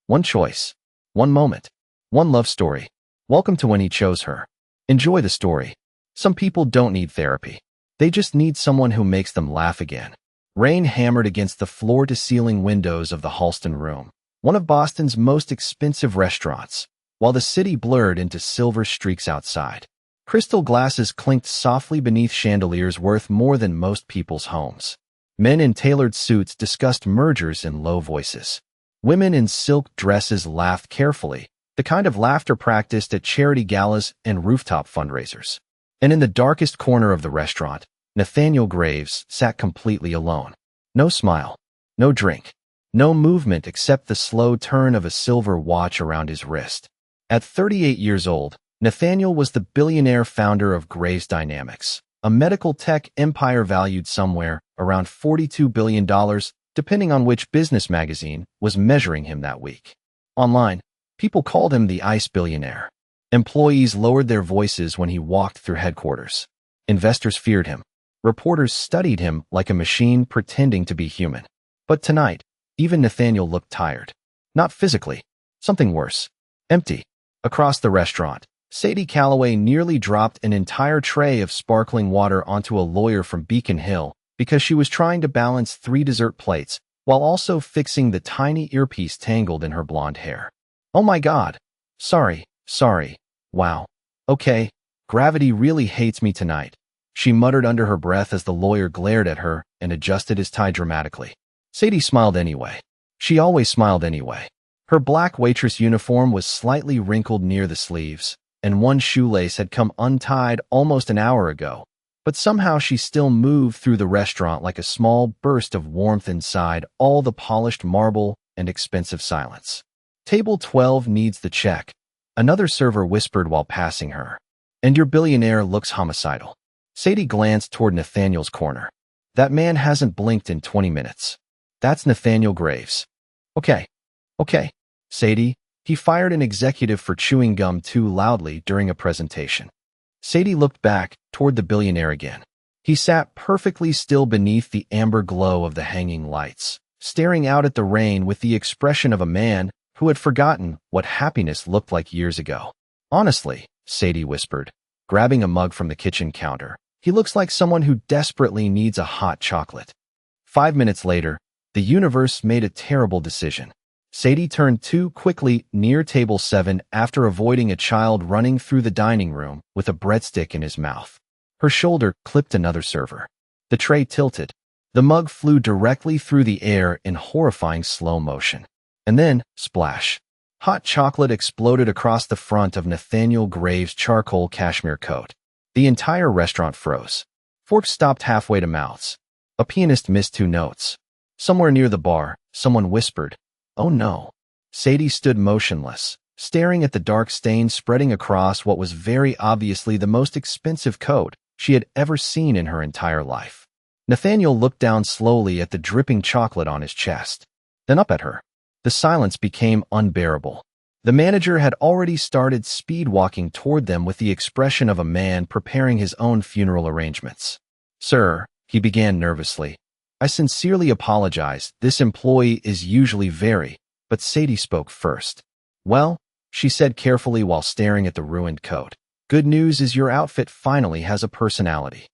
One choice. One moment. One love story. Welcome to When He Chose Her. Enjoy the story. Some people don't need therapy. They just need someone who makes them laugh again. Rain hammered against the floor-to-ceiling windows of the Halston Room, one of Boston's most expensive restaurants, while the city blurred into silver streaks outside. Crystal glasses clinked softly beneath chandeliers worth more than most people's homes. Men in tailored suits discussed mergers in low voices. Women in silk dresses laughed carefully, the kind of laughter practiced at charity galas and rooftop fundraisers. And in the darkest corner of the restaurant, Nathaniel Graves sat completely alone. No smile, no drink, no movement except the slow turn of a silver watch around his wrist. At 38 years old, Nathaniel was the billionaire founder of Graves Dynamics, a medical tech empire valued somewhere around $42 billion, depending on which business magazine was measuring him that week. Online, people called him the Ice Billionaire. Employees lowered their voices when he walked through headquarters. Investors feared him. Reporters studied him like a machine pretending to be human. But tonight, even Nathaniel looked tired. Not physically. Something worse. Empty. Across the restaurant, Sadie Calloway nearly dropped an entire tray of sparkling water onto a lawyer from Beacon Hill because she was trying to balance 3 dessert plates while also fixing the tiny earpiece tangled in her blonde hair. Oh my God. Sorry. Wow. Okay. Gravity really hates me tonight, she muttered under her breath as the lawyer glared at her and adjusted his tie dramatically. Sadie smiled anyway. She always smiled anyway. Her black waitress uniform was slightly wrinkled near the sleeves, and one shoelace had come untied almost an hour ago, but somehow she still moved through the restaurant like a small burst of warmth inside all the polished marble and expensive silence. Table 12 needs the check, another server whispered while passing her. And your billionaire looks homicidal. Sadie glanced toward Nathaniel's corner. That man hasn't blinked in 20 minutes. That's Nathaniel Graves. Okay. Sadie, he fired an executive for chewing gum too loudly during a presentation. Sadie looked back toward the billionaire again. He sat perfectly still beneath the amber glow of the hanging lights, staring out at the rain with the expression of a man who had forgotten what happiness looked like years ago. Honestly, Sadie whispered, grabbing a mug from the kitchen counter, he looks like someone who desperately needs a hot chocolate. 5 minutes later, the universe made a terrible decision. Sadie turned too quickly near table 7 after avoiding a child running through the dining room with a breadstick in his mouth. Her shoulder clipped another server. The tray tilted. The mug flew directly through the air in horrifying slow motion. And then, splash. Hot chocolate exploded across the front of Nathaniel Graves' charcoal cashmere coat. The entire restaurant froze. Forks stopped halfway to mouths. A pianist missed 2 notes. Somewhere near the bar, someone whispered, "Oh no." Sadie stood motionless, staring at the dark stain spreading across what was very obviously the most expensive coat she had ever seen in her entire life. Nathaniel looked down slowly at the dripping chocolate on his chest, then up at her. The silence became unbearable. The manager had already started speed-walking toward them with the expression of a man preparing his own funeral arrangements. "Sir," he began nervously, "I sincerely apologize. This employee is usually very—" But Sadie spoke first. "Well," she said carefully while staring at the ruined coat, "good news is your outfit finally has a personality."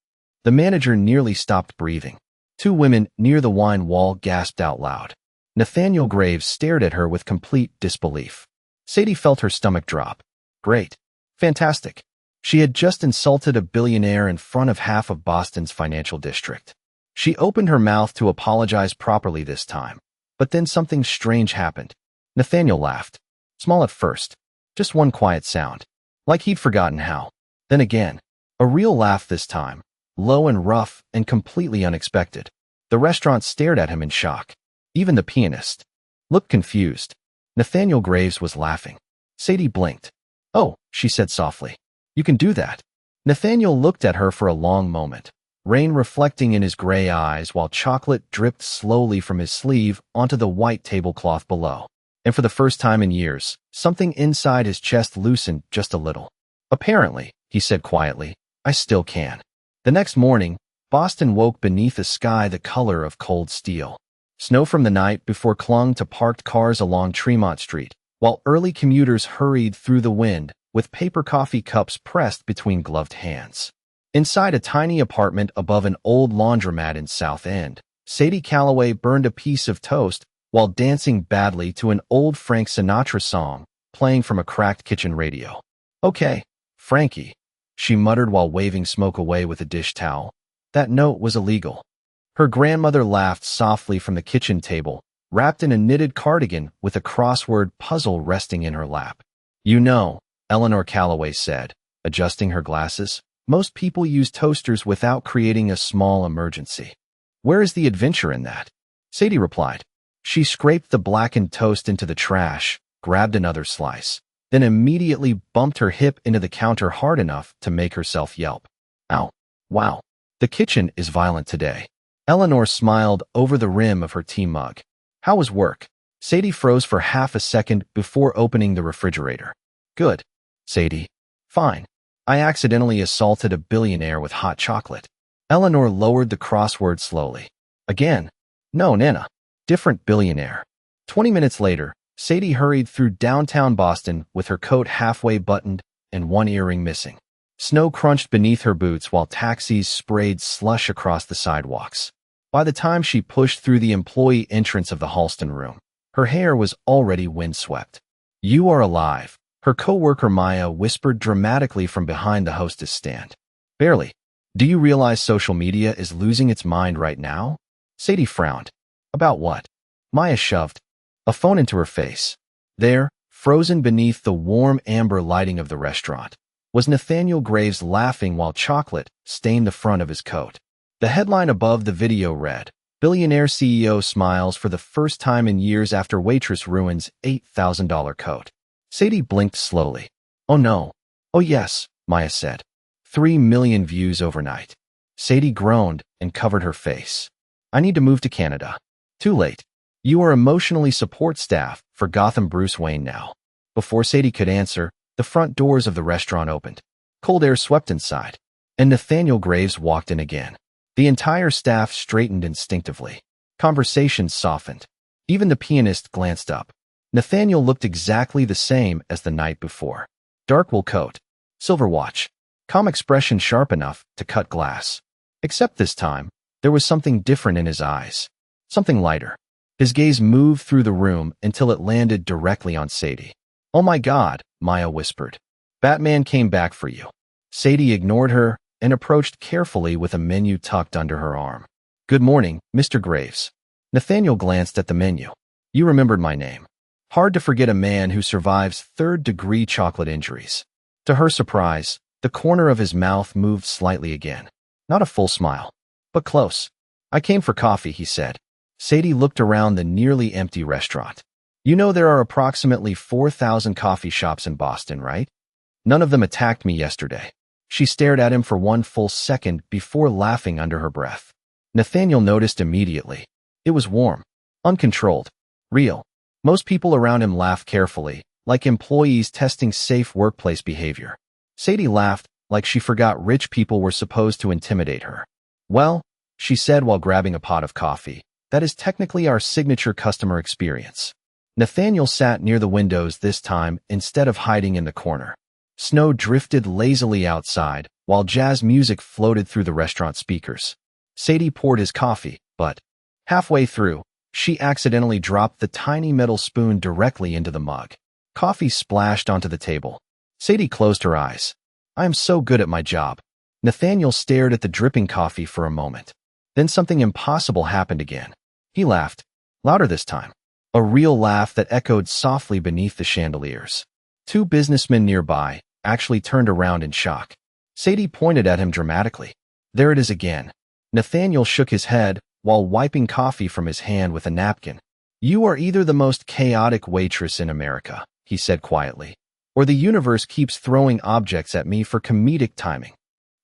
The manager nearly stopped breathing. 2 women near the wine wall gasped out loud. Nathaniel Graves stared at her with complete disbelief. Sadie felt her stomach drop. Great. Fantastic. She had just insulted a billionaire in front of half of Boston's financial district. She opened her mouth to apologize properly this time, but then something strange happened. Nathaniel laughed. Small at first. Just one quiet sound. Like he'd forgotten how. Then again. A real laugh this time. Low and rough and completely unexpected. The restaurant stared at him in shock. Even the pianist looked confused. Nathaniel Graves was laughing. Sadie blinked. "Oh," she said softly. "You can do that." Nathaniel looked at her for a long moment, rain reflecting in his gray eyes while chocolate dripped slowly from his sleeve onto the white tablecloth below. And for the first time in years, something inside his chest loosened just a little. "Apparently," he said quietly, "I still can." The next morning, Boston woke beneath a sky the color of cold steel. Snow from the night before clung to parked cars along Tremont Street, while early commuters hurried through the wind with paper coffee cups pressed between gloved hands. Inside a tiny apartment above an old laundromat in South End, Sadie Calloway burned a piece of toast while dancing badly to an old Frank Sinatra song playing from a cracked kitchen radio. "Okay, Frankie," she muttered while waving smoke away with a dish towel. That note was illegal. Her grandmother laughed softly from the kitchen table, wrapped in a knitted cardigan with a crossword puzzle resting in her lap. "You know," Eleanor Calloway said, adjusting her glasses, "most people use toasters without creating a small emergency. Where is the adventure in that?" Sadie replied. She scraped the blackened toast into the trash, grabbed another slice, then immediately bumped her hip into the counter hard enough to make herself yelp. "Ow. Wow. The kitchen is violent today." Eleanor smiled over the rim of her tea mug. "How was work?" Sadie froze for half a second before opening the refrigerator. "Good, Sadie. Fine. I accidentally assaulted a billionaire with hot chocolate." Eleanor lowered the crossword slowly. "Again? No, Nana. Different billionaire." 20 minutes later, Sadie hurried through downtown Boston with her coat halfway buttoned and one earring missing. Snow crunched beneath her boots while taxis sprayed slush across the sidewalks. By the time she pushed through the employee entrance of the Halston room, her hair was already windswept. "You are alive," her coworker Maya whispered dramatically from behind the hostess stand. "Barely. Do you realize social media is losing its mind right now?" Sadie frowned. "About what?" Maya shoved a phone into her face. There, frozen beneath the warm amber lighting of the restaurant, was Nathaniel Graves laughing while chocolate stained the front of his coat. The headline above the video read, "Billionaire CEO smiles for the first time in years after waitress ruins $8,000 coat." Sadie blinked slowly. "Oh no. Oh yes," Maya said. 3 million views overnight." Sadie groaned and covered her face. "I need to move to Canada." "Too late. You are emotionally support staff for Gotham Bruce Wayne now." Before Sadie could answer, the front doors of the restaurant opened. Cold air swept inside, and Nathaniel Graves walked in again. The entire staff straightened instinctively. Conversations softened. Even the pianist glanced up. Nathaniel looked exactly the same as the night before. Dark wool coat, silver watch, calm expression sharp enough to cut glass. Except this time, there was something different in his eyes. Something lighter. His gaze moved through the room until it landed directly on Sadie. "Oh my God," Maya whispered. "Batman came back for you." Sadie ignored her and approached carefully with a menu tucked under her arm. "Good morning, Mr. Graves." Nathaniel glanced at the menu. "You remembered my name. Hard to forget a man who survives third-degree chocolate injuries." To her surprise, the corner of his mouth moved slightly again. Not a full smile, but close. "I came for coffee," he said. Sadie looked around the nearly empty restaurant. "You know there are approximately 4,000 coffee shops in Boston, right? None of them attacked me yesterday." She stared at him for one full second before laughing under her breath. Nathaniel noticed immediately. It was warm, uncontrolled, real. Most people around him laughed carefully, like employees testing safe workplace behavior. Sadie laughed like she forgot rich people were supposed to intimidate her. "Well," she said while grabbing a pot of coffee, "that is technically our signature customer experience." Nathaniel sat near the windows this time instead of hiding in the corner. Snow drifted lazily outside, while jazz music floated through the restaurant speakers. Sadie poured his coffee, but halfway through, she accidentally dropped the tiny metal spoon directly into the mug. Coffee splashed onto the table. Sadie closed her eyes. "I am so good at my job." Nathaniel stared at the dripping coffee for a moment. Then something impossible happened again. He laughed, louder this time. A real laugh that echoed softly beneath the chandeliers. 2 businessmen nearby actually turned around in shock. Sadie pointed at him dramatically. "There it is again." Nathaniel shook his head while wiping coffee from his hand with a napkin. "You are either the most chaotic waitress in America," he said quietly, "or the universe keeps throwing objects at me for comedic timing."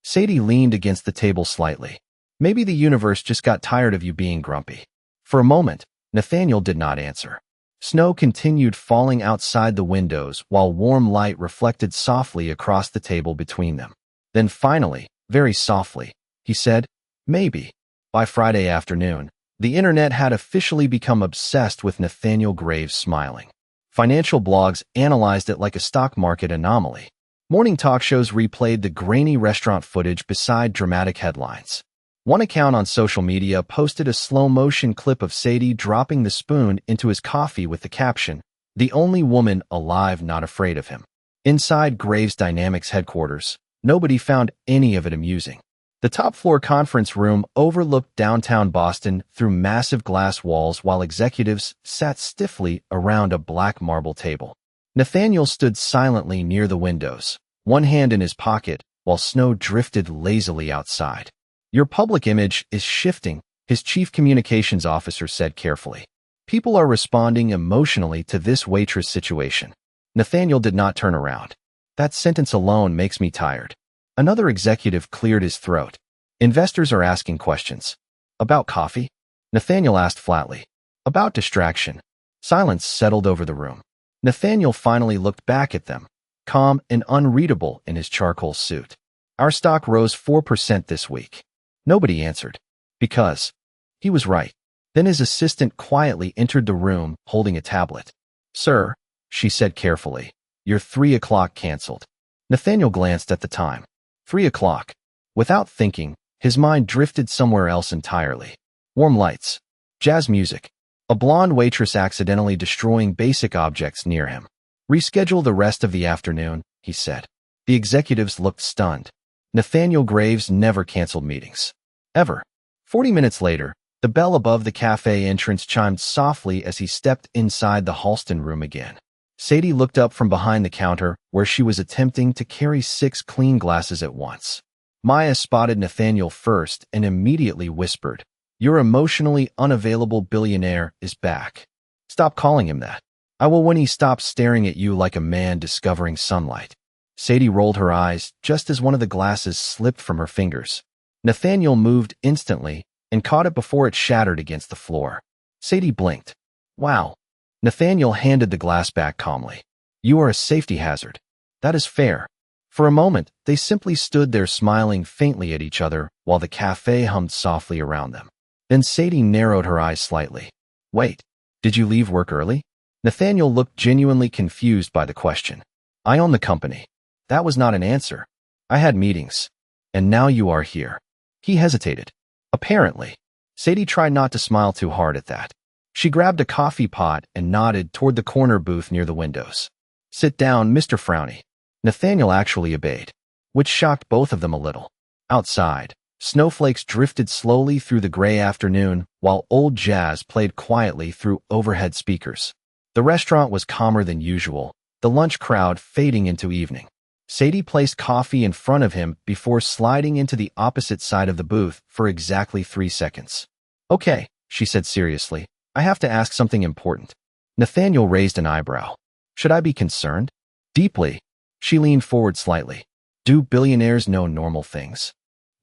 Sadie leaned against the table slightly. "Maybe the universe just got tired of you being grumpy." For a moment, Nathaniel did not answer. Snow continued falling outside the windows while warm light reflected softly across the table between them. Then finally, very softly, he said, "Maybe, by Friday afternoon, The internet had officially become obsessed with Nathaniel Graves smiling. Financial blogs analyzed it like a stock market anomaly. Morning talk shows replayed the grainy restaurant footage beside dramatic headlines. One account on social media posted a slow-motion clip of Sadie dropping the spoon into his coffee with the caption, "The only woman alive not afraid of him." Inside Graves Dynamics headquarters, nobody found any of it amusing. The top-floor conference room overlooked downtown Boston through massive glass walls while executives sat stiffly around a black marble table. Nathaniel stood silently near the windows, one hand in his pocket, while snow drifted lazily outside. "Your public image is shifting," his chief communications officer said carefully. "People are responding emotionally to this waitress situation." Nathaniel did not turn around. "That sentence alone makes me tired." Another executive cleared his throat. "Investors are asking questions." "About coffee?" Nathaniel asked flatly. "About distraction." Silence settled over the room. Nathaniel finally looked back at them, calm and unreadable in his charcoal suit. "Our stock rose 4% this week." Nobody answered. Because he was right. Then his assistant quietly entered the room holding a tablet. "Sir," she said carefully, "your 3 o'clock canceled." Nathaniel glanced at the time. 3 o'clock. Without thinking, his mind drifted somewhere else entirely. Warm lights. Jazz music. A blonde waitress accidentally destroying basic objects near him. "Reschedule the rest of the afternoon," he said. The executives looked stunned. Nathaniel Graves never canceled meetings. Ever. 40 minutes later, the bell above the cafe entrance chimed softly as he stepped inside the Halston room again. Sadie looked up from behind the counter where she was attempting to carry 6 clean glasses at once. Maya spotted Nathaniel first and immediately whispered, "Your emotionally unavailable billionaire is back. Stop calling him that. I will when he stops staring at you like a man discovering sunlight." Sadie rolled her eyes just as one of the glasses slipped from her fingers. Nathaniel moved instantly and caught it before it shattered against the floor. Sadie blinked. "Wow." Nathaniel handed the glass back calmly. "You are a safety hazard." "That is fair." For a moment, they simply stood there smiling faintly at each other while the cafe hummed softly around them. Then Sadie narrowed her eyes slightly. "Wait, did you leave work early?" Nathaniel looked genuinely confused by the question. "I own the company." That was not an answer. "I had meetings. And now you are here." He hesitated. "Apparently." Sadie tried not to smile too hard at that. She grabbed a coffee pot and nodded toward the corner booth near the windows. "Sit down, Mr. Frowny." Nathaniel actually obeyed, which shocked both of them a little. Outside, snowflakes drifted slowly through the gray afternoon while old jazz played quietly through overhead speakers. The restaurant was calmer than usual, the lunch crowd fading into evening. Sadie placed coffee in front of him before sliding into the opposite side of the booth for exactly 3 seconds. "Okay," she said seriously. "I have to ask something important." Nathaniel raised an eyebrow. "Should I be concerned?" "Deeply." She leaned forward slightly. "Do billionaires know normal things?"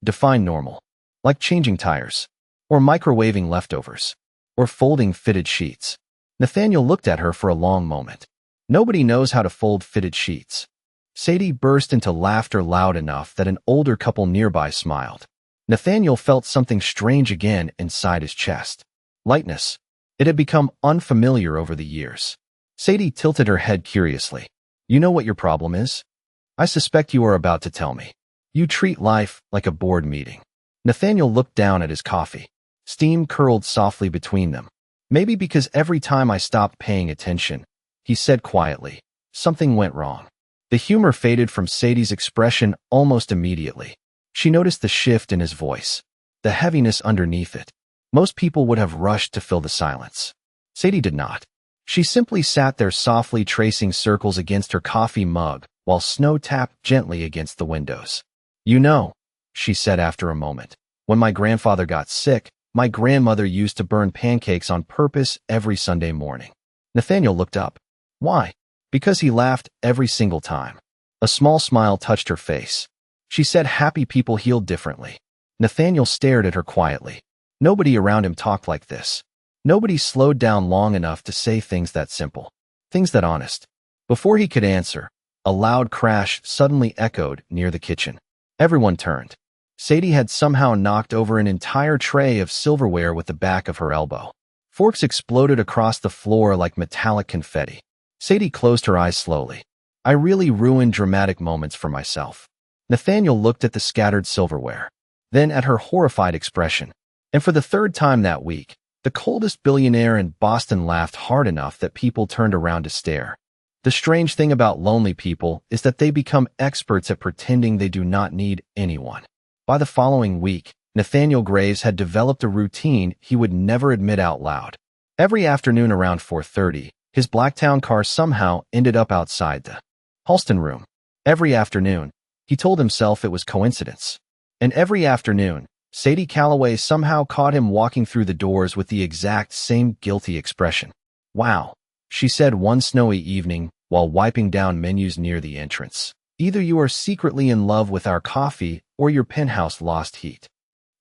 "Define normal." "Like changing tires. Or microwaving leftovers. Or folding fitted sheets." Nathaniel looked at her for a long moment. "Nobody knows how to fold fitted sheets." Sadie burst into laughter loud enough that an older couple nearby smiled. Nathaniel felt something strange again inside his chest. Lightness. It had become unfamiliar over the years. Sadie tilted her head curiously. "You know what your problem is?" "I suspect you are about to tell me. You treat life like a board meeting." Nathaniel looked down at his coffee. Steam curled softly between them. "Maybe because every time I stopped paying attention," he said quietly, "something went wrong." The humor faded from Sadie's expression almost immediately. She noticed the shift in his voice, the heaviness underneath it. Most people would have rushed to fill the silence. Sadie did not. She simply sat there softly tracing circles against her coffee mug while snow tapped gently against the windows. "You know," she said after a moment, "when my grandfather got sick, my grandmother used to burn pancakes on purpose every Sunday morning." Nathaniel looked up. "Why?" "Because he laughed every single time." A small smile touched her face. She said happy people healed differently. Nathaniel stared at her quietly. Nobody around him talked like this. Nobody slowed down long enough to say things that simple, things that honest. Before he could answer, a loud crash suddenly echoed near the kitchen. Everyone turned. Sadie had somehow knocked over an entire tray of silverware with the back of her elbow. Forks exploded across the floor like metallic confetti. Sadie closed her eyes slowly. I really ruined dramatic moments for myself. Nathaniel looked at the scattered silverware, then at her horrified expression. And for the third time that week, the coldest billionaire in Boston laughed hard enough that people turned around to stare. The strange thing about lonely people is that they become experts at pretending they do not need anyone. By the following week, Nathaniel Graves had developed a routine he would never admit out loud. Every afternoon around 4:30, his Blacktown car somehow ended up outside the Halston room. Every afternoon, he told himself it was coincidence. And every afternoon, Sadie Calloway somehow caught him walking through the doors with the exact same guilty expression. "Wow," she said one snowy evening while wiping down menus near the entrance. "Either you are secretly in love with our coffee or your penthouse lost heat."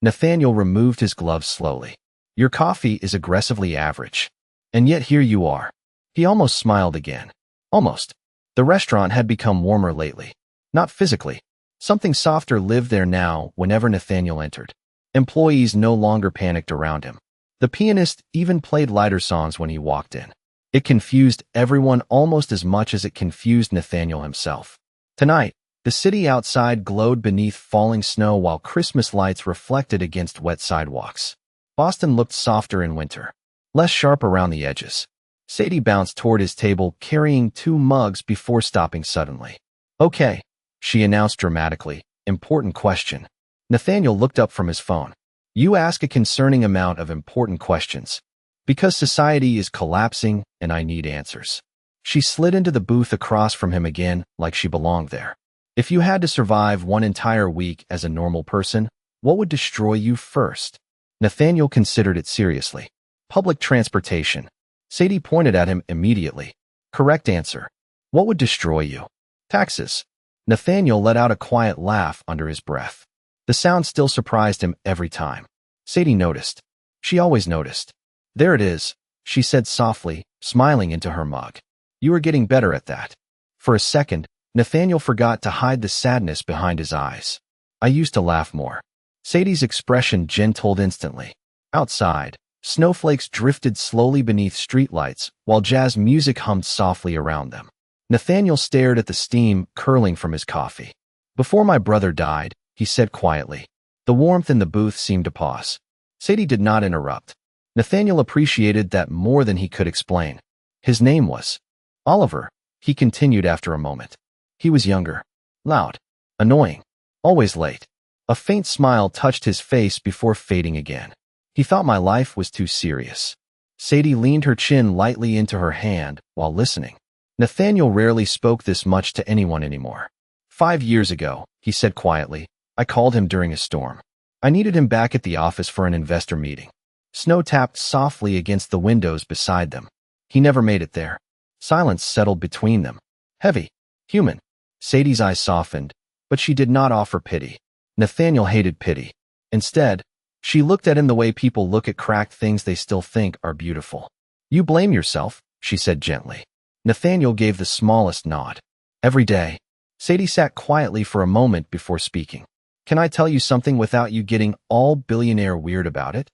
Nathaniel removed his gloves slowly. "Your coffee is aggressively average. And yet here you are." He almost smiled again. Almost. The restaurant had become warmer lately. Not physically. Something softer lived there now whenever Nathaniel entered. Employees no longer panicked around him. The pianist even played lighter songs when he walked in. It confused everyone almost as much as it confused Nathaniel himself. Tonight, the city outside glowed beneath falling snow while Christmas lights reflected against wet sidewalks. Boston looked softer in winter, less sharp around the edges. Sadie bounced toward his table carrying 2 mugs before stopping suddenly. "Okay," she announced dramatically. "Important question." Nathaniel looked up from his phone. "You ask a concerning amount of important questions. Because society is collapsing and I need answers." She slid into the booth across from him again like she belonged there. "If you had to survive one entire week as a normal person, what would destroy you first?" Nathaniel considered it seriously. "Public transportation." Sadie pointed at him immediately. "Correct answer. What would destroy you?" "Taxes." Nathaniel let out a quiet laugh under his breath. The sound still surprised him every time. Sadie noticed. She always noticed. "There it is," she said softly, smiling into her mug. "You are getting better at that." For a second, Nathaniel forgot to hide the sadness behind his eyes. "I used to laugh more." Sadie's expression gentled instantly. Outside, snowflakes drifted slowly beneath streetlights while jazz music hummed softly around them. Nathaniel stared at the steam curling from his coffee. "Before my brother died," he said quietly. The warmth in the booth seemed to pause. Sadie did not interrupt. Nathaniel appreciated that more than he could explain. "His name was Oliver," he continued after a moment. "He was younger, loud, annoying, always late." A faint smile touched his face before fading again. "He thought my life was too serious." Sadie leaned her chin lightly into her hand while listening. Nathaniel rarely spoke this much to anyone anymore. 5 years ago," he said quietly, "I called him during a storm. I needed him back at the office for an investor meeting." Snow tapped softly against the windows beside them. He never made it there. Silence settled between them. Heavy. Human. Sadie's eyes softened, but she did not offer pity. Nathaniel hated pity. Instead, she looked at him the way people look at cracked things they still think are beautiful. "You blame yourself," she said gently. Nathaniel gave the smallest nod. "Every day." Sadie sat quietly for a moment before speaking. "Can I tell you something without you getting all billionaire weird about it?"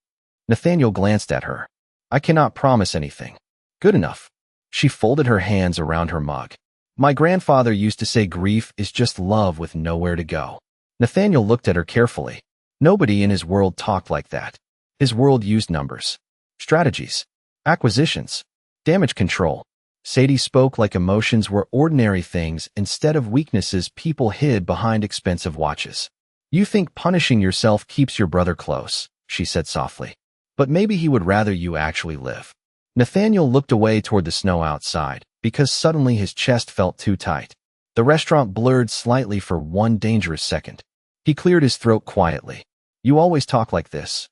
Nathaniel glanced at her. "I cannot promise anything." "Good enough." She folded her hands around her mug. "My grandfather used to say grief is just love with nowhere to go." Nathaniel looked at her carefully. Nobody in his world talked like that. His world used numbers, strategies, acquisitions, damage control. Sadie spoke like emotions were ordinary things instead of weaknesses people hid behind expensive watches. "You think punishing yourself keeps your brother close," she said softly. "But maybe he would rather you actually live." Nathaniel looked away toward the snow outside because suddenly his chest felt too tight. The restaurant blurred slightly for one dangerous second. He cleared his throat quietly. "You always talk like this."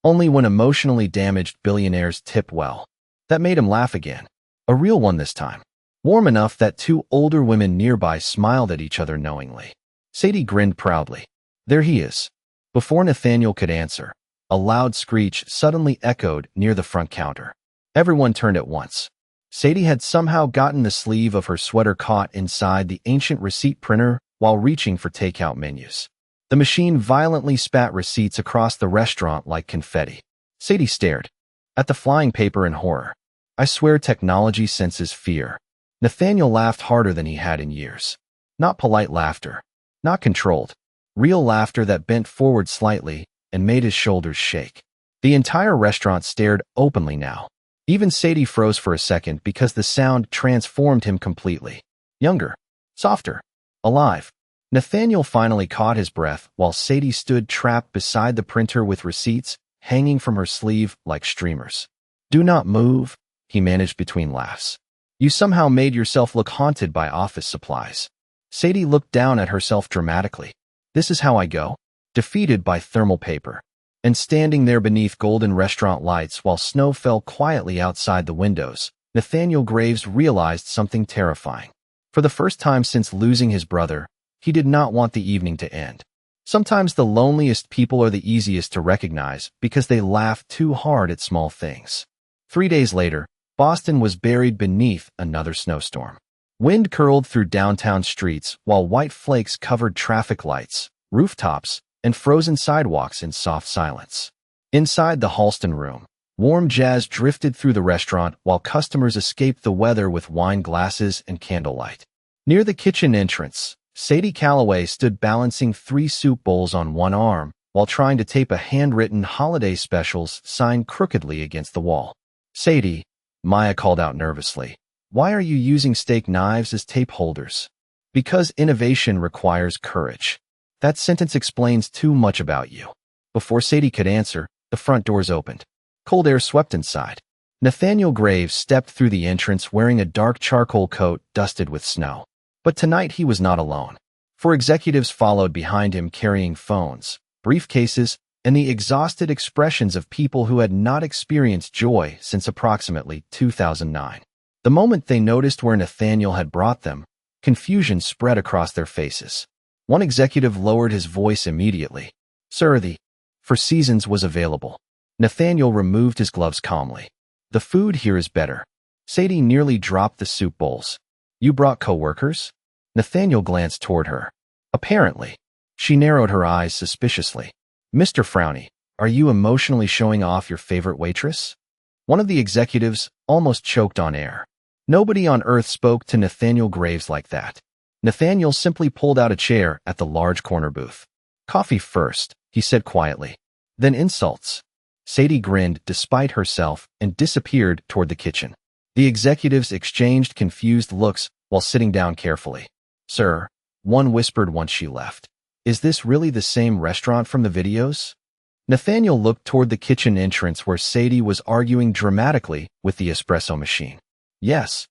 Only when emotionally damaged billionaires tip well. That made him laugh again. A real one this time. Warm enough that 2 older women nearby smiled at each other knowingly. Sadie grinned proudly. "There he is." Before Nathaniel could answer, a loud screech suddenly echoed near the front counter. Everyone turned at once. Sadie had somehow gotten the sleeve of her sweater caught inside the ancient receipt printer while reaching for takeout menus. The machine violently spat receipts across the restaurant like confetti. Sadie stared at the flying paper in horror. I swear technology senses fear. Nathaniel laughed harder than he had in years. Not polite laughter. Not controlled. Real laughter that bent forward slightly and made his shoulders shake. The entire restaurant stared openly now. Even Sadie froze for a second because the sound transformed him completely. Younger. Softer. Alive. Nathaniel finally caught his breath while Sadie stood trapped beside the printer with receipts hanging from her sleeve like streamers. Do not move, he managed between laughs. You somehow made yourself look haunted by office supplies. Sadie looked down at herself dramatically. This is how I go? Defeated by thermal paper. And standing there beneath golden restaurant lights while snow fell quietly outside the windows, Nathaniel Graves realized something terrifying. For the first time since losing his brother, he did not want the evening to end. Sometimes the loneliest people are the easiest to recognize because they laugh too hard at small things. 3 days later, Boston was buried beneath another snowstorm. Wind curled through downtown streets while white flakes covered traffic lights, rooftops, and frozen sidewalks in soft silence. Inside the Halston room, warm jazz drifted through the restaurant while customers escaped the weather with wine glasses and candlelight. Near the kitchen entrance, Sadie Calloway stood balancing 3 soup bowls on one arm while trying to tape a handwritten holiday specials sign crookedly against the wall. Sadie, Maya called out nervously, why are you using steak knives as tape holders? Because innovation requires courage. That sentence explains too much about you. Before Sadie could answer, the front doors opened. Cold air swept inside. Nathaniel Graves stepped through the entrance wearing a dark charcoal coat dusted with snow. But tonight he was not alone. 4 executives followed behind him carrying phones, briefcases, and the exhausted expressions of people who had not experienced joy since approximately 2009. The moment they noticed where Nathaniel had brought them, confusion spread across their faces. One executive lowered his voice immediately. Sir, the Four Seasons was available. Nathaniel removed his gloves calmly. The food here is better. Sadie nearly dropped the soup bowls. You brought co-workers? Nathaniel glanced toward her. Apparently. She narrowed her eyes suspiciously. Mr. Frowny, are you emotionally showing off your favorite waitress? One of the executives almost choked on air. Nobody on earth spoke to Nathaniel Graves like that. Nathaniel simply pulled out a chair at the large corner booth. Coffee first, he said quietly. Then insults. Sadie grinned despite herself and disappeared toward the kitchen. The executives exchanged confused looks while sitting down carefully. Sir, one whispered once she left. Is this really the same restaurant from the videos? Nathaniel looked toward the kitchen entrance where Sadie was arguing dramatically with the espresso machine. Yes.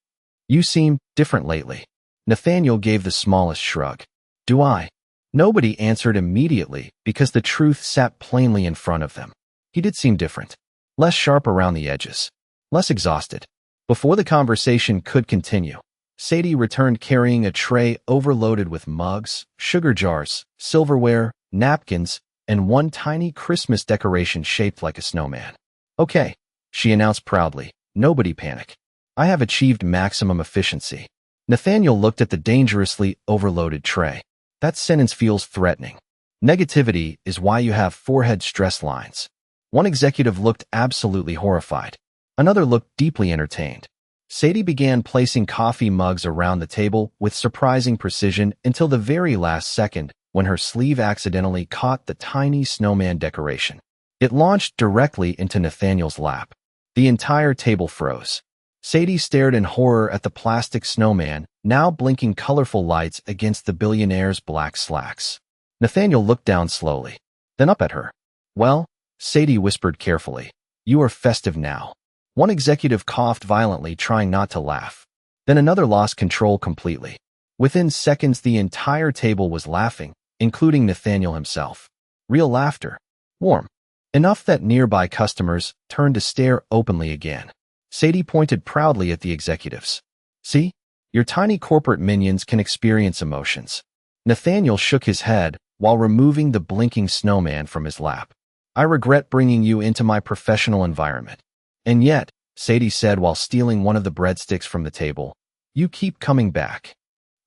You seem different lately. Nathaniel gave the smallest shrug. Do I? Nobody answered immediately because the truth sat plainly in front of them. He did seem different. Less sharp around the edges. Less exhausted. Before the conversation could continue, Sadie returned carrying a tray overloaded with mugs, sugar jars, silverware, napkins, and one tiny Christmas decoration shaped like a snowman. Okay, she announced proudly. Nobody panic. I have achieved maximum efficiency. Nathaniel looked at the dangerously overloaded tray. That sentence feels threatening. Negativity is why you have forehead stress lines. One executive looked absolutely horrified. Another looked deeply entertained. Sadie began placing coffee mugs around the table with surprising precision until the very last second when her sleeve accidentally caught the tiny snowman decoration. It launched directly into Nathaniel's lap. The entire table froze. Sadie stared in horror at the plastic snowman, now blinking colorful lights against the billionaire's black slacks. Nathaniel looked down slowly, then up at her. Well, Sadie whispered carefully, you are festive now. One executive coughed violently, trying not to laugh. Then another lost control completely. Within seconds, the entire table was laughing, including Nathaniel himself. Real laughter. Warm. Enough that nearby customers turned to stare openly again. Sadie pointed proudly at the executives. See? Your tiny corporate minions can experience emotions. Nathaniel shook his head while removing the blinking snowman from his lap. I regret bringing you into my professional environment. And yet, Sadie said while stealing one of the breadsticks from the table, you keep coming back.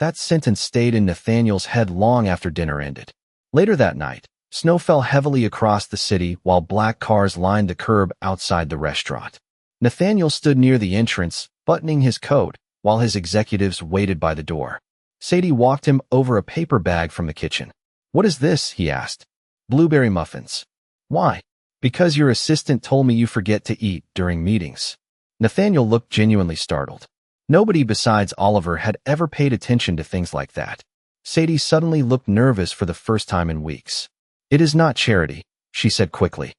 That sentence stayed in Nathaniel's head long after dinner ended. Later that night, snow fell heavily across the city while black cars lined the curb outside the restaurant. Nathaniel stood near the entrance, buttoning his coat, while his executives waited by the door. Sadie walked him over a paper bag from the kitchen. "What is this?" he asked. "Blueberry muffins." "Why?" "Because your assistant told me you forget to eat during meetings." Nathaniel looked genuinely startled. Nobody besides Oliver had ever paid attention to things like that. Sadie suddenly looked nervous for the first time in weeks. "It is not charity," she said quickly.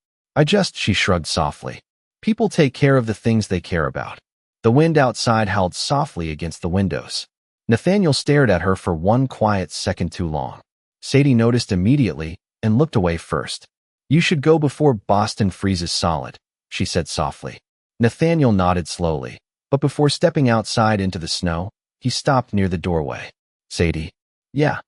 She shrugged softly. "People take care of the things they care about." The wind outside howled softly against the windows. Nathaniel stared at her for one quiet second too long. Sadie noticed immediately and looked away first. "You should go before Boston freezes solid," she said softly. Nathaniel nodded slowly, but before stepping outside into the snow, he stopped near the doorway. "Sadie?" "Yeah."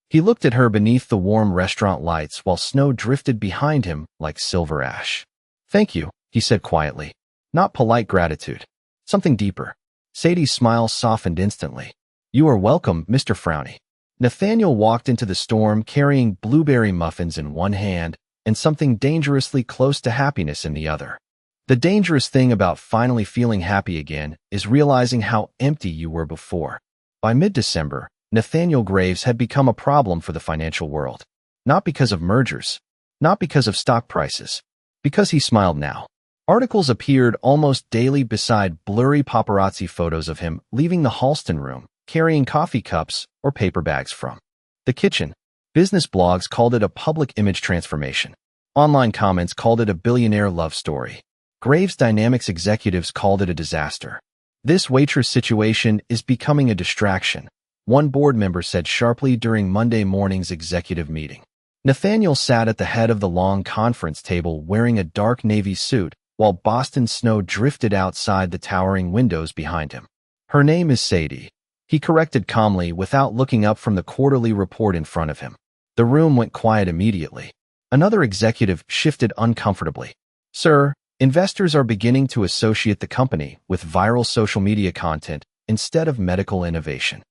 He looked at her beneath the warm restaurant lights while snow drifted behind him like silver ash. "Thank you," he said quietly. Not polite gratitude. Something deeper. Sadie's smile softened instantly. "You are welcome, Mr. Frowny." Nathaniel walked into the storm carrying blueberry muffins in one hand and something dangerously close to happiness in the other. The dangerous thing about finally feeling happy again is realizing how empty you were before. By mid-December, Nathaniel Graves had become a problem for the financial world. Not because of mergers, not because of stock prices, because he smiled now. Articles appeared almost daily beside blurry paparazzi photos of him leaving the Halston room, carrying coffee cups or paper bags from the kitchen. Business blogs called it a public image transformation. Online comments called it a billionaire love story. Graves Dynamics executives called it a disaster. "This waitress situation is becoming a distraction," one board member said sharply during Monday morning's executive meeting. Nathaniel sat at the head of the long conference table wearing a dark navy suit while Boston snow drifted outside the towering windows behind him. "Her name is Sadie," he corrected calmly without looking up from the quarterly report in front of him. The room went quiet immediately. Another executive shifted uncomfortably. "Sir, investors are beginning to associate the company with viral social media content instead of medical innovation."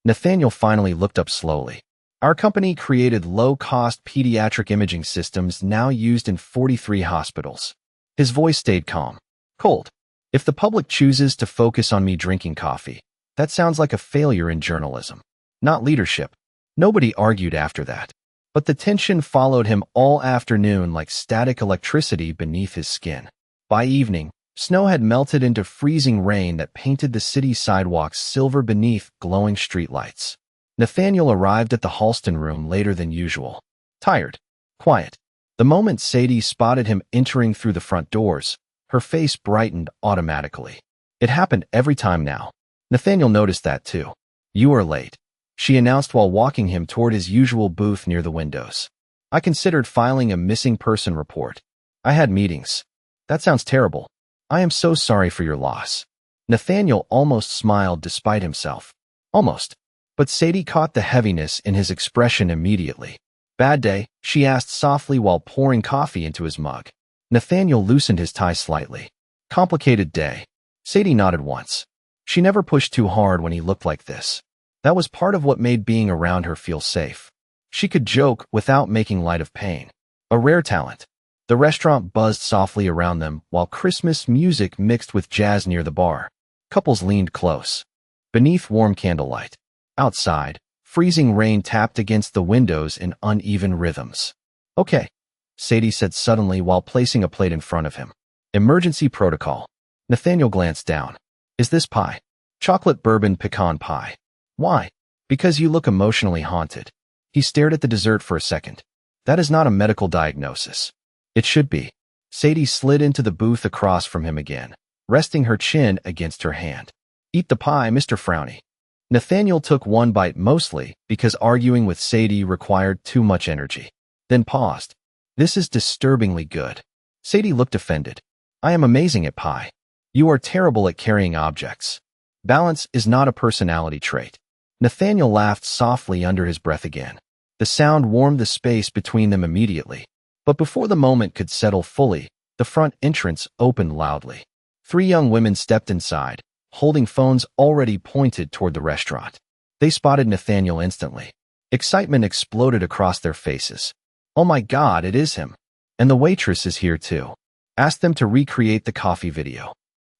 Nathaniel finally looked up slowly. "Our company created low-cost pediatric imaging systems now used in 43 hospitals." His voice stayed calm. "Cold. If the public chooses to focus on me drinking coffee, that sounds like a failure in journalism, not leadership." Nobody argued after that. But the tension followed him all afternoon like static electricity beneath his skin. By evening, snow had melted into freezing rain that painted the city sidewalks silver beneath glowing streetlights. Nathaniel arrived at the Halston room later than usual. Tired. Quiet. The moment Sadie spotted him entering through the front doors, her face brightened automatically. It happened every time now. Nathaniel noticed that too. "You are late," she announced while walking him toward his usual booth near the windows. "I considered filing a missing person report. I had meetings." "That sounds terrible. I am so sorry for your loss." Nathaniel almost smiled despite himself. Almost. But Sadie caught the heaviness in his expression immediately. "Bad day?" she asked softly while pouring coffee into his mug. Nathaniel loosened his tie slightly. "Complicated day." Sadie nodded once. She never pushed too hard when he looked like this. That was part of what made being around her feel safe. She could joke without making light of pain. A rare talent. The restaurant buzzed softly around them while Christmas music mixed with jazz near the bar. Couples leaned close. Beneath warm candlelight. Outside, freezing rain tapped against the windows in uneven rhythms. "Okay," Sadie said suddenly while placing a plate in front of him. "Emergency protocol." Nathaniel glanced down. "Is this pie?" "Chocolate bourbon pecan pie." "Why?" "Because you look emotionally haunted." He stared at the dessert for a second. "That is not a medical diagnosis." "It should be." Sadie slid into the booth across from him again, resting her chin against her hand. "Eat the pie, Mr. Frowny." Nathaniel took one bite mostly because arguing with Sadie required too much energy. Then paused. "This is disturbingly good." Sadie looked offended. "I am amazing at pie. You are terrible at carrying objects. Balance is not a personality trait." Nathaniel laughed softly under his breath again. The sound warmed the space between them immediately. But before the moment could settle fully, the front entrance opened loudly. 3 young women stepped inside, holding phones already pointed toward the restaurant. They spotted Nathaniel instantly. Excitement exploded across their faces. Oh my God, it is him. And the waitress is here too. Ask them to recreate the coffee video.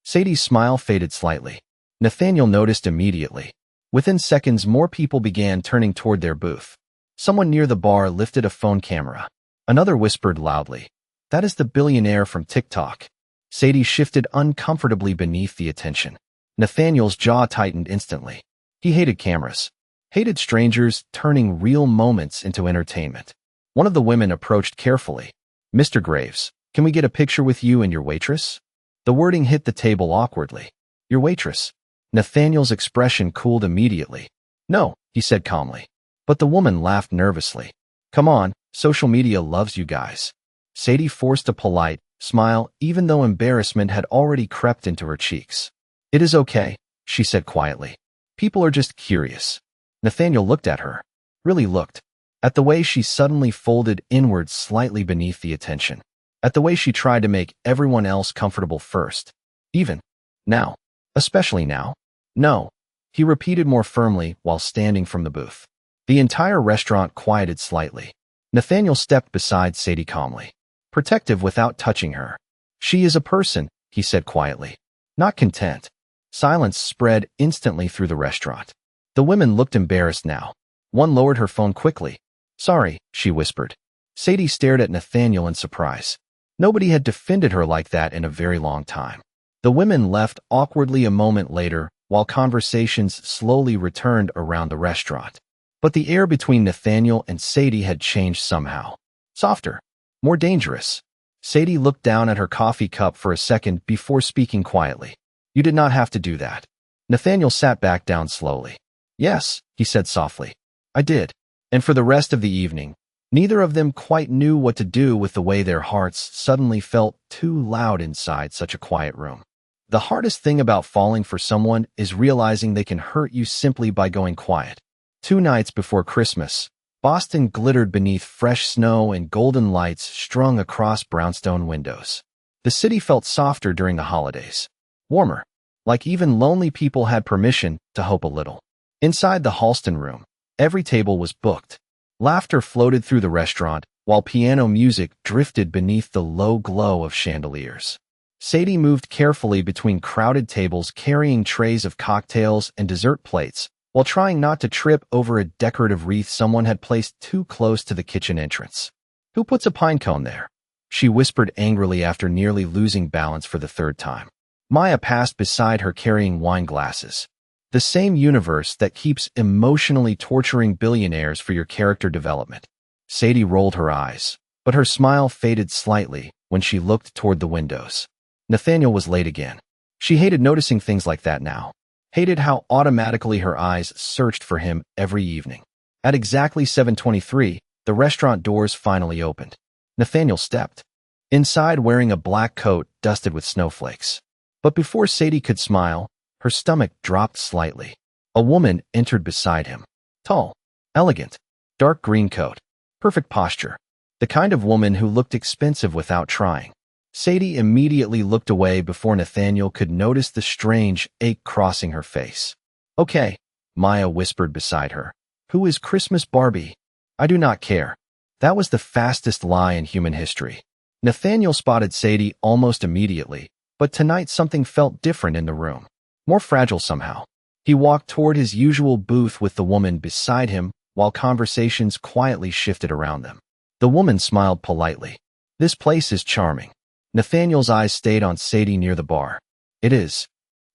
Sadie's smile faded slightly. Nathaniel noticed immediately. Within seconds, more people began turning toward their booth. Someone near the bar lifted a phone camera. Another whispered loudly, "That is the billionaire from TikTok." Sadie shifted uncomfortably beneath the attention. Nathaniel's jaw tightened instantly. He hated cameras. Hated strangers turning real moments into entertainment. One of the women approached carefully. "Mr. Graves, can we get a picture with you and your waitress?" The wording hit the table awkwardly. "Your waitress?" Nathaniel's expression cooled immediately. "No," he said calmly. But the woman laughed nervously. "Come on, social media loves you guys." Sadie forced a polite smile even though embarrassment had already crept into her cheeks. "It is okay," she said quietly. "People are just curious." Nathaniel looked at her. Really looked. At the way she suddenly folded inward slightly beneath the attention. At the way she tried to make everyone else comfortable first. Even now. Especially now. "No," he repeated more firmly while standing from the booth. The entire restaurant quieted slightly. Nathaniel stepped beside Sadie calmly, protective without touching her. "She is a person," he said quietly. "Not content." Silence spread instantly through the restaurant. The women looked embarrassed now. One lowered her phone quickly. "Sorry," she whispered. Sadie stared at Nathaniel in surprise. Nobody had defended her like that in a very long time. The women left awkwardly a moment later while conversations slowly returned around the restaurant. But the air between Nathaniel and Sadie had changed somehow. Softer. More dangerous. Sadie looked down at her coffee cup for a second before speaking quietly. "You did not have to do that." Nathaniel sat back down slowly. "Yes," he said softly. "I did." And for the rest of the evening, neither of them quite knew what to do with the way their hearts suddenly felt too loud inside such a quiet room. The hardest thing about falling for someone is realizing they can hurt you simply by going quiet. 2 nights before Christmas, Boston glittered beneath fresh snow and golden lights strung across brownstone windows. The city felt softer during the holidays. Warmer. Like even lonely people had permission to hope a little. Inside the Halston room, every table was booked. Laughter floated through the restaurant, while piano music drifted beneath the low glow of chandeliers. Sadie moved carefully between crowded tables carrying trays of cocktails and dessert plates, while trying not to trip over a decorative wreath someone had placed too close to the kitchen entrance. "Who puts a pine cone there?" she whispered angrily after nearly losing balance for the 3rd time. Maya passed beside her carrying wine glasses. "The same universe that keeps emotionally torturing billionaires for your character development." Sadie rolled her eyes, but her smile faded slightly when she looked toward the windows. Nathaniel was late again. She hated noticing things like that now. Hated how automatically her eyes searched for him every evening. At exactly 7:23, the restaurant doors finally opened. Nathaniel stepped inside wearing a black coat dusted with snowflakes. But before Sadie could smile, her stomach dropped slightly. A woman entered beside him. Tall, elegant, dark green coat, perfect posture. The kind of woman who looked expensive without trying. Sadie immediately looked away before Nathaniel could notice the strange ache crossing her face. "Okay," Maya whispered beside her. "Who is Christmas Barbie?" "I do not care." That was the fastest lie in human history. Nathaniel spotted Sadie almost immediately, but tonight something felt different in the room. More fragile somehow. He walked toward his usual booth with the woman beside him while conversations quietly shifted around them. The woman smiled politely. "This place is charming." Nathaniel's eyes stayed on Sadie near the bar. "It is."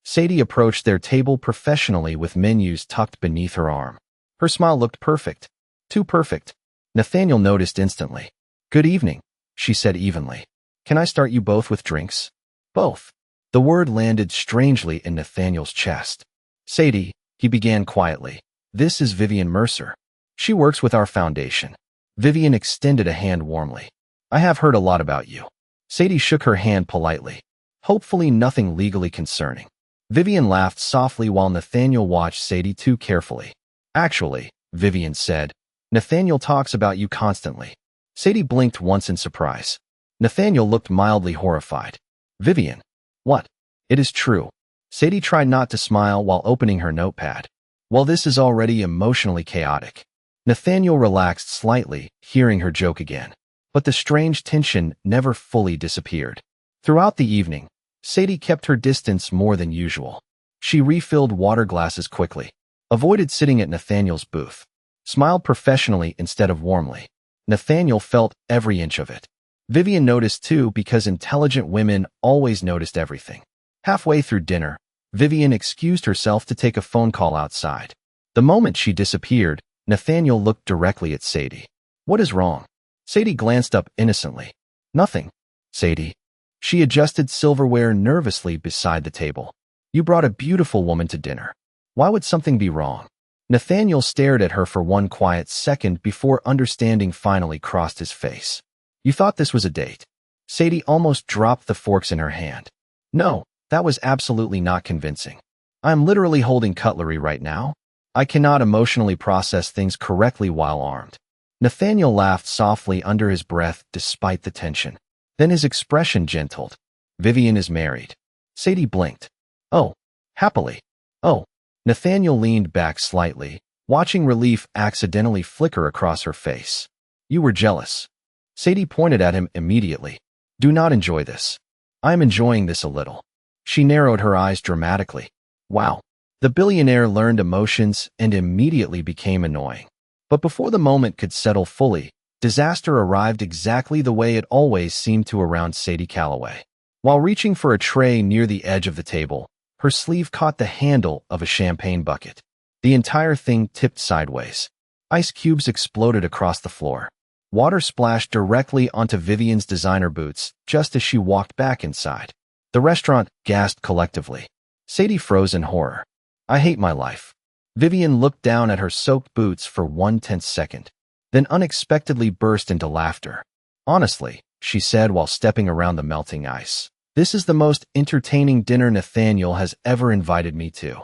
Sadie approached their table professionally with menus tucked beneath her arm. Her smile looked perfect. Too perfect. Nathaniel noticed instantly. "Good evening," she said evenly. "Can I start you both with drinks?" "Both." The word landed strangely in Nathaniel's chest. "Sadie," he began quietly, "this is Vivian Mercer. She works with our foundation." Vivian extended a hand warmly. "I have heard a lot about you." Sadie shook her hand politely. "Hopefully nothing legally concerning." Vivian laughed softly while Nathaniel watched Sadie too carefully. "Actually," Vivian said, "Nathaniel talks about you constantly." Sadie blinked once in surprise. Nathaniel looked mildly horrified. "Vivian? What?" "It is true." Sadie tried not to smile while opening her notepad. "Well, this is already emotionally chaotic." Nathaniel relaxed slightly, hearing her joke again. But the strange tension never fully disappeared. Throughout the evening, Sadie kept her distance more than usual. She refilled water glasses quickly, avoided sitting at Nathaniel's booth, smiled professionally instead of warmly. Nathaniel felt every inch of it. Vivian noticed too, because intelligent women always noticed everything. Halfway through dinner, Vivian excused herself to take a phone call outside. The moment she disappeared, Nathaniel looked directly at Sadie. "What is wrong?" Sadie glanced up innocently. "Nothing, Sadie." She adjusted silverware nervously beside the table. "You brought a beautiful woman to dinner. Why would something be wrong?" Nathaniel stared at her for one quiet second before understanding finally crossed his face. "You thought this was a date?" Sadie almost dropped the forks in her hand. "No, that was absolutely not convincing. I'm literally holding cutlery right now. I cannot emotionally process things correctly while armed." Nathaniel laughed softly under his breath despite the tension. Then his expression gentled. "Vivian is married." Sadie blinked. "Oh, happily. Oh." Nathaniel leaned back slightly, watching relief accidentally flicker across her face. "You were jealous." Sadie pointed at him immediately. "Do not enjoy this." "I'm enjoying this a little." She narrowed her eyes dramatically. Wow. The billionaire learned emotions and immediately became annoying. But before the moment could settle fully, disaster arrived exactly the way it always seemed to around Sadie Calloway. While reaching for a tray near the edge of the table, her sleeve caught the handle of a champagne bucket. The entire thing tipped sideways. Ice cubes exploded across the floor. Water splashed directly onto Vivian's designer boots just as she walked back inside. The restaurant gasped collectively. Sadie froze in horror. "I hate my life." Vivian looked down at her soaked boots for 1/10 second, then unexpectedly burst into laughter. "Honestly," she said while stepping around the melting ice, "this is the most entertaining dinner Nathaniel has ever invited me to."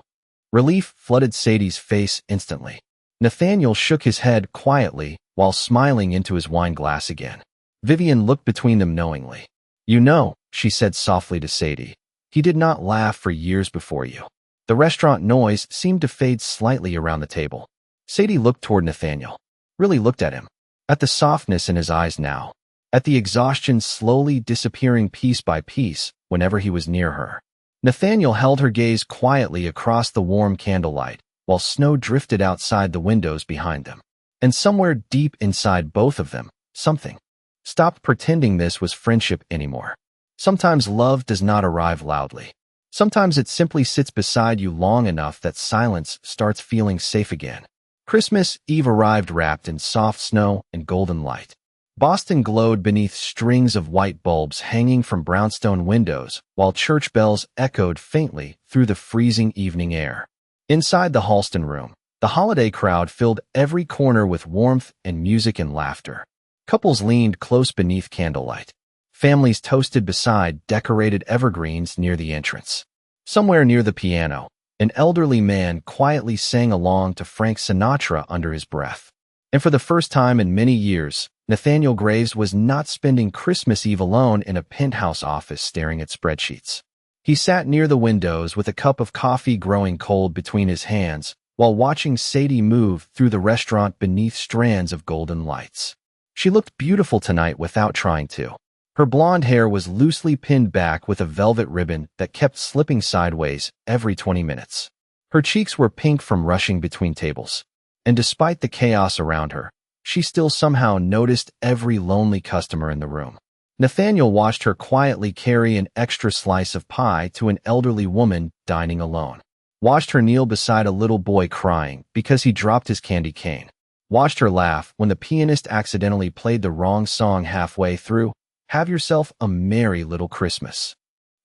Relief flooded Sadie's face instantly. Nathaniel shook his head quietly while smiling into his wine glass again. Vivian looked between them knowingly. "You know," she said softly to Sadie, "he did not laugh for years before you." The restaurant noise seemed to fade slightly around the table. Sadie looked toward Nathaniel. Really looked at him. At the softness in his eyes now. At the exhaustion slowly disappearing piece by piece whenever he was near her. Nathaniel held her gaze quietly across the warm candlelight, while snow drifted outside the windows behind them. And somewhere deep inside both of them, something stopped pretending this was friendship anymore. Sometimes love does not arrive loudly. Sometimes it simply sits beside you long enough that silence starts feeling safe again. Christmas Eve arrived wrapped in soft snow and golden light. Boston glowed beneath strings of white bulbs hanging from brownstone windows, while church bells echoed faintly through the freezing evening air. Inside the Halston room, the holiday crowd filled every corner with warmth and music and laughter. Couples leaned close beneath candlelight. Families toasted beside decorated evergreens near the entrance. Somewhere near the piano, an elderly man quietly sang along to Frank Sinatra under his breath. And for the first time in many years, Nathaniel Graves was not spending Christmas Eve alone in a penthouse office staring at spreadsheets. He sat near the windows with a cup of coffee growing cold between his hands, while watching Sadie move through the restaurant beneath strands of golden lights. She looked beautiful tonight without trying to. Her blonde hair was loosely pinned back with a velvet ribbon that kept slipping sideways every 20 minutes. Her cheeks were pink from rushing between tables. And despite the chaos around her, she still somehow noticed every lonely customer in the room. Nathaniel watched her quietly carry an extra slice of pie to an elderly woman dining alone. Watched her kneel beside a little boy crying because he dropped his candy cane. Watched her laugh when the pianist accidentally played the wrong song halfway through. "Have yourself a merry little Christmas."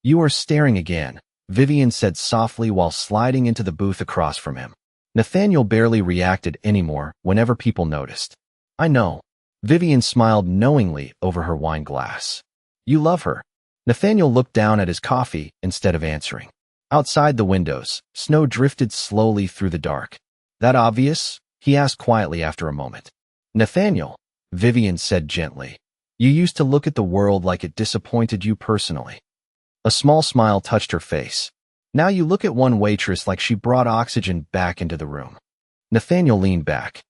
"You are staring again," Vivian said softly while sliding into the booth across from him. Nathaniel barely reacted anymore whenever people noticed. "I know." Vivian smiled knowingly over her wine glass. "You love her." Nathaniel looked down at his coffee instead of answering. Outside the windows, snow drifted slowly through the dark. "That obvious?" he asked quietly after a moment. "Nathaniel," Vivian said gently, "you used to look at the world like it disappointed you personally." A small smile touched her face. "Now you look at one waitress like she brought oxygen back into the room." Nathaniel leaned back.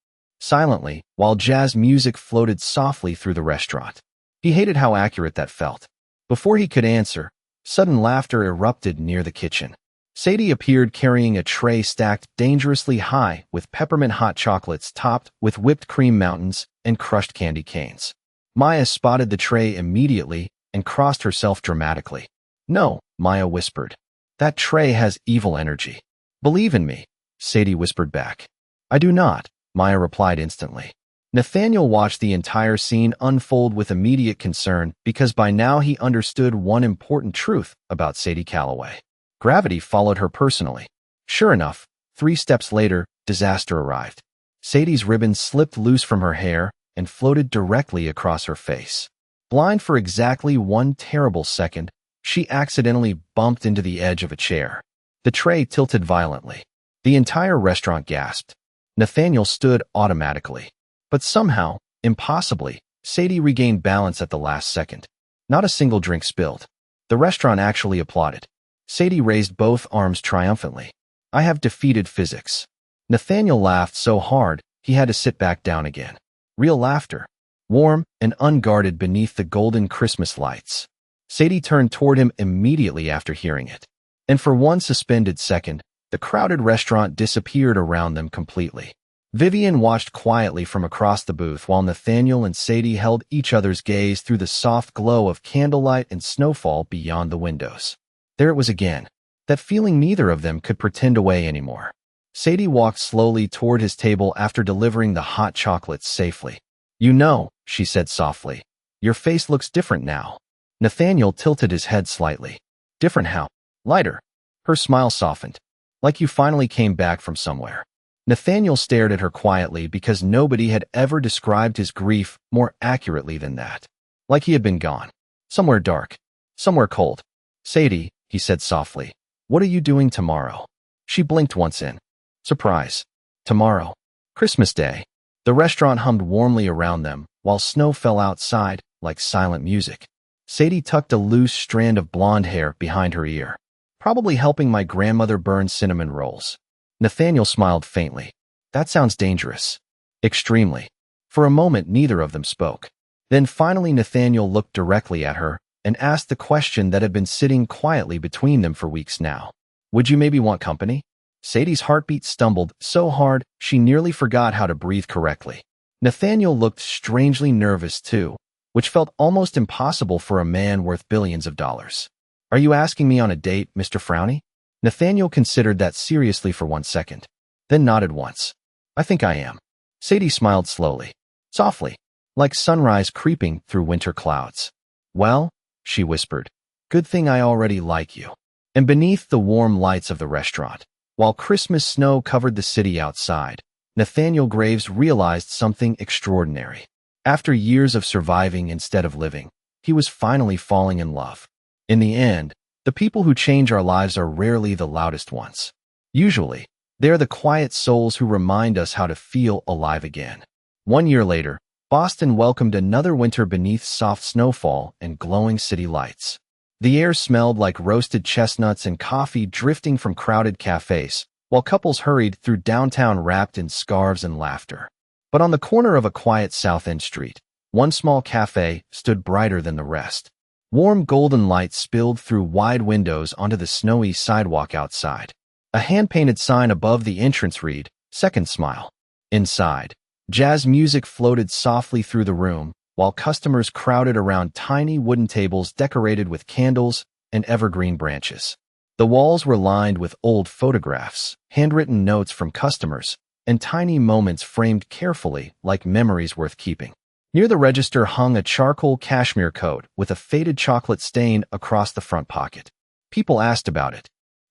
silently, while jazz music floated softly through the restaurant. He hated how accurate that felt. Before he could answer, sudden laughter erupted near the kitchen. Sadie appeared carrying a tray stacked dangerously high with peppermint hot chocolates topped with whipped cream mountains and crushed candy canes. Maya spotted the tray immediately and crossed herself dramatically. "No," Maya whispered. "That tray has evil energy." "Believe in me," Sadie whispered back. "I do not," Maya replied instantly. Nathaniel watched the entire scene unfold with immediate concern because by now he understood one important truth about Sadie Calloway. Gravity followed her personally. Sure enough, 3 steps later, disaster arrived. Sadie's ribbon slipped loose from her hair and floated directly across her face. Blind for exactly 1 terrible second, she accidentally bumped into the edge of a chair. The tray tilted violently. The entire restaurant gasped. Nathaniel stood automatically. But somehow, impossibly, Sadie regained balance at the last second. Not a single drink spilled. The restaurant actually applauded. Sadie raised both arms triumphantly. "I have defeated physics." Nathaniel laughed so hard, he had to sit back down again. Real laughter. Warm and unguarded beneath the golden Christmas lights. Sadie turned toward him immediately after hearing it. And for 1 suspended second, the crowded restaurant disappeared around them completely. Vivian watched quietly from across the booth while Nathaniel and Sadie held each other's gaze through the soft glow of candlelight and snowfall beyond the windows. There it was again, that feeling neither of them could pretend away anymore. Sadie walked slowly toward his table after delivering the hot chocolates safely. "You know," she said softly, "your face looks different now." Nathaniel tilted his head slightly. "Different how?" "Lighter." Her smile softened. "Like you finally came back from somewhere." Nathaniel stared at her quietly because nobody had ever described his grief more accurately than that. Like he had been gone. Somewhere dark. Somewhere cold. "Sadie," he said softly, "what are you doing tomorrow?" She blinked once in. "Surprise. Tomorrow. Christmas Day." The restaurant hummed warmly around them, while snow fell outside, like silent music. Sadie tucked a loose strand of blonde hair behind her ear. "Probably helping my grandmother burn cinnamon rolls." Nathaniel smiled faintly. "That sounds dangerous." "Extremely." For a moment, neither of them spoke. Then finally Nathaniel looked directly at her and asked the question that had been sitting quietly between them for weeks now. "Would you maybe want company?" Sadie's heartbeat stumbled so hard she nearly forgot how to breathe correctly. Nathaniel looked strangely nervous too, which felt almost impossible for a man worth billions of dollars. "Are you asking me on a date, Mr. Frowny?" Nathaniel considered that seriously for 1 second, then nodded once. "I think I am." Sadie smiled slowly, softly, like sunrise creeping through winter clouds. "Well," she whispered, "good thing I already like you." And beneath the warm lights of the restaurant, while Christmas snow covered the city outside, Nathaniel Graves realized something extraordinary. After years of surviving instead of living, he was finally falling in love. In the end, the people who change our lives are rarely the loudest ones. Usually, they are the quiet souls who remind us how to feel alive again. 1 year later, Boston welcomed another winter beneath soft snowfall and glowing city lights. The air smelled like roasted chestnuts and coffee drifting from crowded cafes, while couples hurried through downtown wrapped in scarves and laughter. But on the corner of a quiet South End street, one small cafe stood brighter than the rest. Warm golden light spilled through wide windows onto the snowy sidewalk outside. A hand-painted sign above the entrance read, "Second Smile." Inside, jazz music floated softly through the room, while customers crowded around tiny wooden tables decorated with candles and evergreen branches. The walls were lined with old photographs, handwritten notes from customers, and tiny moments framed carefully like memories worth keeping. Near the register hung a charcoal cashmere coat with a faded chocolate stain across the front pocket. People asked about it.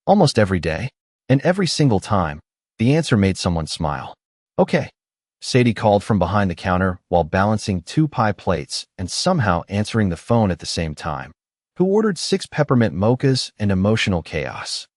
Almost every day, and every single time, the answer made someone smile. "Okay," Sadie called from behind the counter while balancing 2 pie plates and somehow answering the phone at the same time. "Who ordered 6 peppermint mochas and emotional chaos?"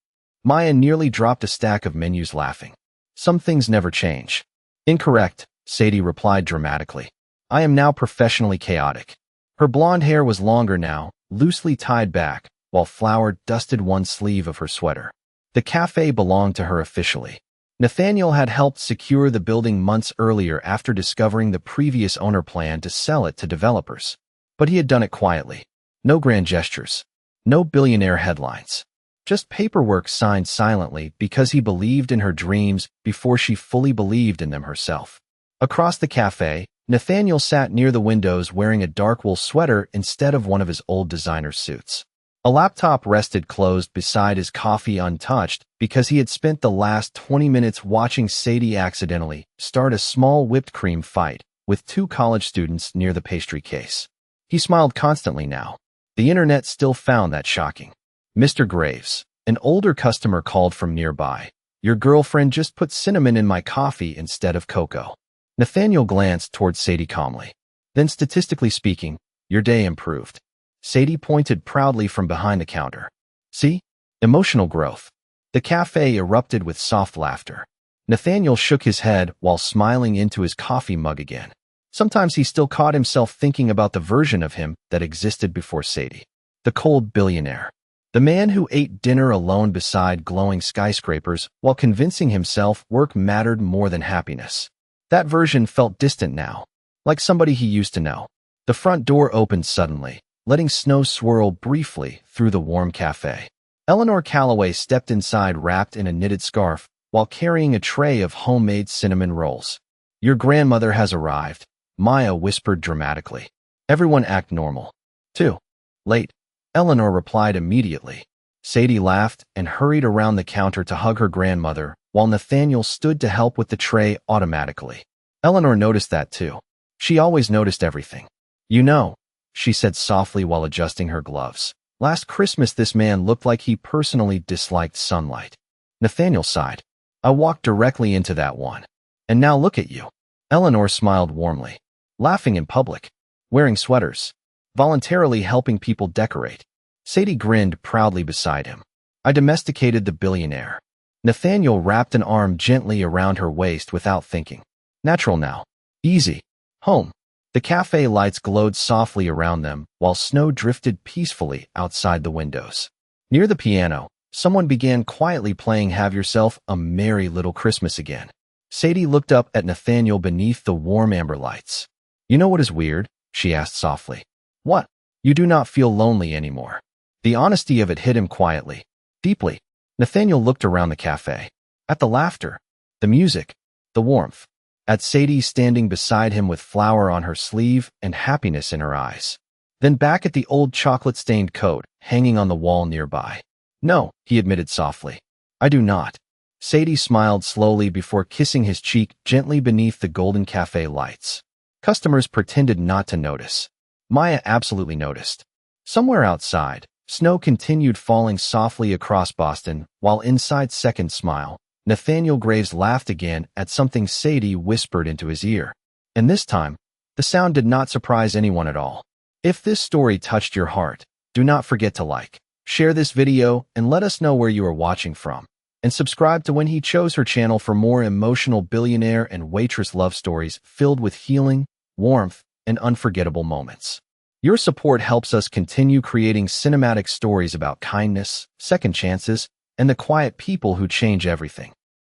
Maya nearly dropped a stack of menus laughing. "Some things never change." "Incorrect," Sadie replied dramatically. "I am now professionally chaotic." Her blonde hair was longer now, loosely tied back, while flour dusted one sleeve of her sweater. The cafe belonged to her officially. Nathaniel had helped secure the building months earlier after discovering the previous owner planned to sell it to developers. But he had done it quietly. No grand gestures. No billionaire headlines. Just paperwork signed silently because he believed in her dreams before she fully believed in them herself. Across the cafe, Nathaniel sat near the windows wearing a dark wool sweater instead of one of his old designer suits. A laptop rested closed beside his coffee untouched because he had spent the last 20 minutes watching Sadie accidentally start a small whipped cream fight with two college students near the pastry case. He smiled constantly now. The internet still found that shocking. Mr. Graves, an older customer called from nearby. Your girlfriend just put cinnamon in my coffee instead of cocoa. Nathaniel glanced toward Sadie calmly. Then, statistically speaking, your day improved. Sadie pointed proudly from behind the counter. See? Emotional growth. The cafe erupted with soft laughter. Nathaniel shook his head while smiling into his coffee mug again. Sometimes he still caught himself thinking about the version of him that existed before Sadie. The cold billionaire. The man who ate dinner alone beside glowing skyscrapers while convincing himself work mattered more than happiness. That version felt distant now, like somebody he used to know. The front door opened suddenly, letting snow swirl briefly through the warm cafe. Eleanor Calloway stepped inside wrapped in a knitted scarf while carrying a tray of homemade cinnamon rolls. Your grandmother has arrived, Maya whispered dramatically. Everyone act normal. Too late, Eleanor replied immediately. Sadie laughed and hurried around the counter to hug her grandmother, while Nathaniel stood to help with the tray automatically. Eleanor noticed that too. She always noticed everything. You know, she said softly while adjusting her gloves. Last Christmas this man looked like he personally disliked sunlight. Nathaniel sighed. I walked directly into that one. And now look at you. Eleanor smiled warmly. Laughing in public. Wearing sweaters. Voluntarily helping people decorate. Sadie grinned proudly beside him. I domesticated the billionaire. Nathaniel wrapped an arm gently around her waist without thinking. Natural now. Easy. Home. The cafe lights glowed softly around them while snow drifted peacefully outside the windows. Near the piano, someone began quietly playing Have Yourself a Merry Little Christmas Again. Sadie looked up at Nathaniel beneath the warm amber lights. You know what is weird? She asked softly. What? You do not feel lonely anymore. The honesty of it hit him quietly, deeply. Nathaniel looked around the cafe. At the laughter, the music, the warmth. At Sadie standing beside him with flower on her sleeve and happiness in her eyes. Then back at the old chocolate-stained coat hanging on the wall nearby. No, he admitted softly. I do not. Sadie smiled slowly before kissing his cheek gently beneath the golden cafe lights. Customers pretended not to notice. Maya absolutely noticed. Somewhere outside, snow continued falling softly across Boston, while inside Second Smile, Nathaniel Graves laughed again at something Sadie whispered into his ear. And this time, the sound did not surprise anyone at all. If this story touched your heart, do not forget to like, share this video, and let us know where you are watching from. And subscribe to When He Chose Her channel for more emotional billionaire and waitress love stories filled with healing, warmth, and unforgettable moments. Your support helps us continue creating cinematic stories about kindness, second chances, and the quiet people who change everything.